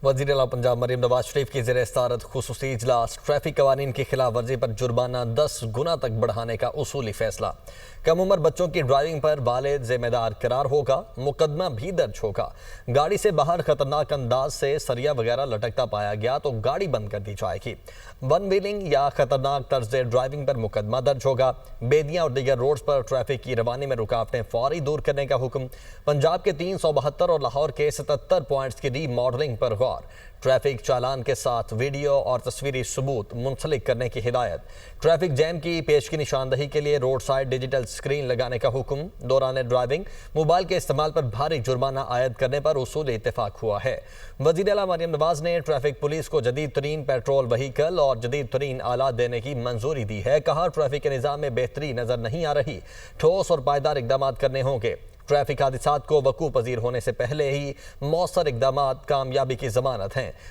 वज़ीर-ए-आला पंजाब मरीम नवाज शरीफ की ज़ेर सदारत खुसूसी इजलास। ट्रैफिक कवानीन की खिलाफ वर्जी पर जुर्माना 10 गुना तक बढ़ाने का उसूली फैसला। कम उम्र बच्चों की ड्राइविंग पर वालिद जिम्मेदार करार होगा, मुकदमा भी दर्ज होगा। गाड़ी से बाहर खतरनाक अंदाज से सरिया वगैरह लटकता पाया गया तो गाड़ी बंद कर दी जाएगी। वन व्हीलिंग या खतरनाक तर्ज ड्राइविंग पर मुकदमा दर्ज होगा। बेदियां और दीगर रोड्स पर ट्रैफिक की रवानी में रुकावटें फौरी दूर करने का हुक्म। पंजाब के 372 और लाहौर के 77 पॉइंट्स की रीमॉडलिंग पर गौर। ट्रैफिक चालान के साथ वीडियो और तस्वीरी सबूत मुंसलिक करने की हिदायत। ट्रैफिक जैम की पेशगी निशानदही के लिए रोड साइड डिजिटल स्क्रीन लगाने का हुक्म। दौरान ड्राइविंग मोबाइल के इस्तेमाल पर भारी जुर्माना आयद करने पर उसूल इत्तेफाक हुआ है। वज़ीर-ए-आला मरीम नवाज ने ट्रैफिक पुलिस को जदीद तरीन पेट्रोल व्हीकल और जदीद तरीन आलात देने की मंजूरी दी है। कहा, ट्रैफिक के निज़ाम में बेहतरी नजर नहीं आ रही, ठोस और पायदार इकदाम करने होंगे। ट्रैफिक हादसात को वकूअ पजीर होने से पहले ही मौसर इकदामात कामयाबी की जमानत हैं।